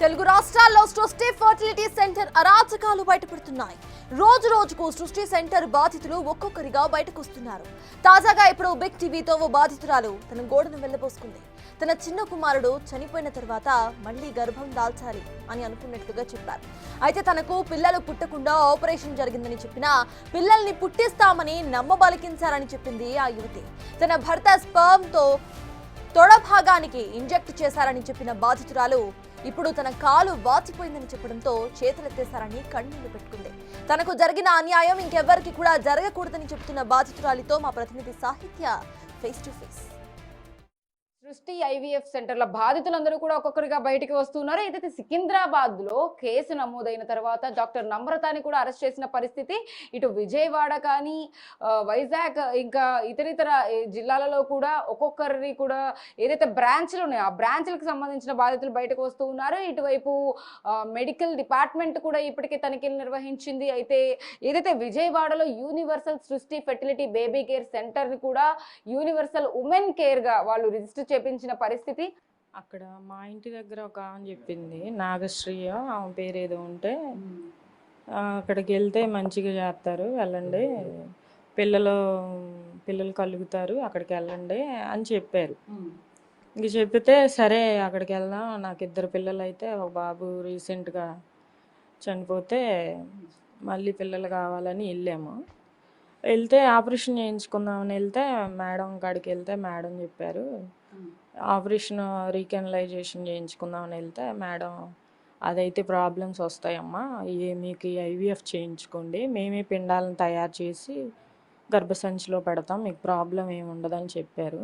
తెలుగు రాష్ట్రాల్లో సృష్టి fertility centre అరాచకాలు బయటపడుతున్నాయి. రోజు రోజుకు సృష్టి సెంటర్ బాధితులు ఒక్కొక్కరిగా బయటకు వస్తున్నారు. తాజాగా ఇప్పుడు బిగ్ టీవీతో ఓ బాధితురాలు తన గోడను వెళ్లబోసుకుంది. తన చిన్న కుమారుడు చనిపోయిన తర్వాత మళ్లీ గర్భం దాల్చాలి అని అనుకున్నట్లుగా చెప్పారు. అయితే తనకు పిల్లలు పుట్టకుండా ఆపరేషన్ జరిగిందని చెప్పినా పిల్లల్ని పుట్టిస్తామని నమ్మబలికించారని చెప్పింది ఆ యువతి. తన భర్త స్పర్మ్తో తొడ భాగానికి ఇంజెక్ట్ చేశారని చెప్పిన బాధితురాలు ఇప్పుడు తన కాలు వాచిపోయిందని చెప్పడంతో చేతులెత్తేశారని కన్నీళ్లు పెట్టుకుంది. తనకు జరిగిన అన్యాయం ఇంకెవ్వరికి కూడా జరగకూడదని చెబుతున్న బాధితురాలితో మా ప్రతినిధి సాహిత్య ఫేస్ టు ఫేస్. సృష్టి ఐవీఎఫ్ సెంటర్ల బాధితులందరూ కూడా ఒక్కొక్కరిగా బయటికి వస్తున్నారు. ఏదైతే సికింద్రాబాద్ లో కేసు నమోదైన తర్వాత డాక్టర్ నమ్రతాని కూడా అరెస్ట్ చేసిన పరిస్థితి ఇటు విజయవాడ కానీ వైజాగ్ ఇంకా ఇతరితర జిల్లాలలో కూడా ఒక్కొక్కరిని కూడా ఏదైతే బ్రాంచ్లు ఉన్నాయో ఆ బ్రాంచ్లకు సంబంధించిన బాధితులు బయటకు వస్తూ ఉన్నారు. ఇటువైపు మెడికల్ డిపార్ట్మెంట్ కూడా ఇప్పటికే తనిఖీలు నిర్వహించింది. అయితే ఏదైతే విజయవాడలో యూనివర్సల్ సృష్టి ఫెర్టిలిటీ బేబీ కేర్ సెంటర్ ని కూడా యూనివర్సల్ ఉమెన్ కేర్ గా వాళ్ళు రిజిస్టర్ చేపించిన పరిస్థితి. అక్కడ మా ఇంటి దగ్గర ఒక ఆమె చెప్పింది, నాగశ్రీయ ఆమె పేరు ఏదో ఉంటే, అక్కడికి వెళ్తే మంచిగా చేస్తారు, వెళ్ళండి, పిల్లలు కలుగుతారు, అక్కడికి వెళ్ళండి అని చెప్పారు. ఇంక చెప్తే సరే అక్కడికి వెళ్దాం, నాకు 2 పిల్లలు అయితే ఒక బాబు రీసెంట్గా చనిపోతే మళ్ళీ పిల్లలు కావాలని వెళ్ళాము. వెళ్తే ఆపరేషన్ చేయించుకుందామని వెళ్తే మేడం కాడికి వెళ్తే మేడం చెప్పారు, ఆపరేషన్ రీకెనలైజేషన్ చేయించుకుందామని వెళ్తే మేడం అదైతే ప్రాబ్లమ్స్ వస్తాయమ్మా, మీకు ఐవీఎఫ్ చేయించుకోండి, మేమే పిండాలను తయారు చేసి గర్భసంచిలో పెడతాం, మీకు ప్రాబ్లం ఏమి ఉండదని చెప్పారు.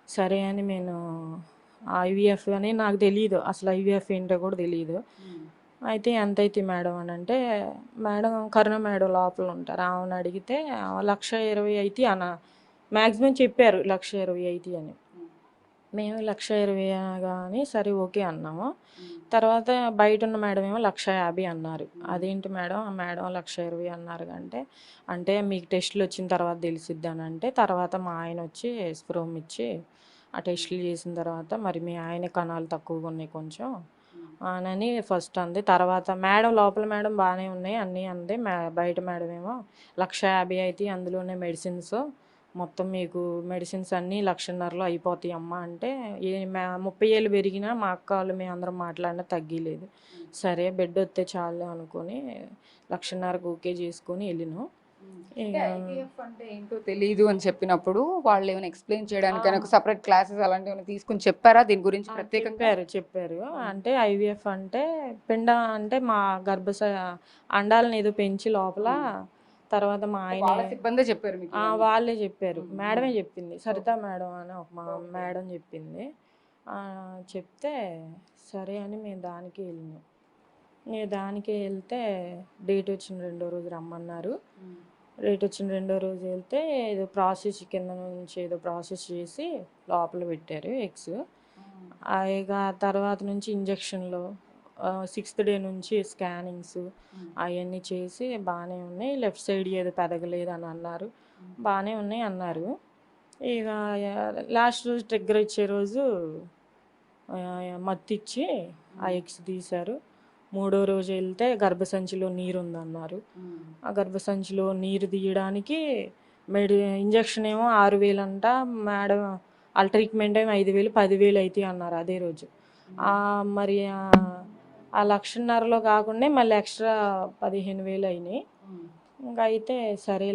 సరే అని నేను ఐవీఎఫ్ అని నాకు తెలియదు, అసలు ఐవీఎఫ్ ఏంటో కూడా తెలియదు. అయితే ఎంత అయితే మేడం అని అంటే, మేడం కరుణ మేడం లోపల ఉంటారు, ఆమెను అడిగితే 1,20,000 అయితే మ్యాక్సిమం చెప్పారు, 1,20,000 అయితే అని. మేము 1,20,000 కానీ సరే ఓకే అన్నాము. తర్వాత బయట ఉన్న మేడం ఏమో 1,50,000 అన్నారు. అదేంటి మేడం 1,20,000 అన్నారు అంటే మీకు టెస్టులు వచ్చిన తర్వాత తెలిసిద్ది అని అంటే, తర్వాత మా ఆయన వచ్చి స్ప్రోమ్ ఇచ్చి ఆ టెస్టులు చేసిన తర్వాత మరి మీ ఆయన కణాలు తక్కువగా ఉన్నాయి కొంచెం అని ఫస్ట్ అంది. తర్వాత మేడం లోపల మేడం బాగానే ఉన్నాయి అన్నీ అంది. బయట మేడం ఏమో 1,50,000 అయితే అందులోనే మెడిసిన్స్ మొత్తం మీకు మెడిసిన్స్ అన్నీ 1,50,000లో అయిపోతాయి అమ్మ అంటే, 30 ఏళ్ళు పెరిగినా మా అక్క వాళ్ళు మేము అందరం మాట్లాడినా తగ్గలేదు. సరే బెడ్ వస్తే చాలు అనుకొని 1,50,000కు ఓకే చేసుకొని వెళ్ళినాం. ఐవీఎఫ్ అంటే ఏంటో తెలియదు అని చెప్పినప్పుడు వాళ్ళు ఏమైనా ఎక్స్ప్లెయిన్ చేయడానికి ఒక సపరేట్ క్లాసెస్ అలాంటివి ఏమైనా తీసుకుని చెప్పారా దీని గురించి ప్రత్యేకంగా? చెప్పారు. అంటే ఐవీఎఫ్ అంటే పిండ అంటే మా అండాలను ఏదో పెంచి లోపల తర్వాత మా ఆయన సిబ్బంది చెప్పారు మీకు? వాళ్ళే చెప్పారు, మేడమే చెప్పింది, సరిత మేడం అని ఒక మా మేడం చెప్పింది. చెప్తే సరే అని మేము దానికి వెళ్ళినాం. దానికి వెళ్తే డేట్ వచ్చిన 2వ రోజు రమ్మన్నారు. డేట్ వచ్చిన 2వ రోజు వెళ్తే ఏదో ప్రాసెస్ కింద నుంచి ఏదో ప్రాసెస్ చేసి లోపల పెట్టారు ఎగ్స్. ఇక తర్వాత నుంచి ఇంజక్షన్లు 6th డే నుంచి స్కానింగ్స్ అవన్నీ చేసి బాగానే ఉన్నాయి, లెఫ్ట్ సైడ్ ఏదో పెదగలేదు అని అన్నారు, బాగానే ఉన్నాయి అన్నారు. ఇక లాస్ట్ రోజు ట్రిగ్గర్ ఇచ్చే రోజు మత్తు ఇచ్చి ఆ ఎగ్స్ తీశారు. 3వ రోజు వెళ్తే గర్భసంచిలో నీరు ఉందన్నారు. ఆ గర్భసంచిలో నీరు తీయడానికి ఇంజక్షన్ ఏమో 6,000 అంట, మేడం వాళ్ళ ట్రీట్మెంట్ ఏమో 5,000, 10,000 అవుతాయి అన్నారు అదే రోజు. మరి ఆ 1,50,000లో కాకుండా మళ్ళీ ఎక్స్ట్రా 15,000 అయినాయి. ఇంకా అయితే సరే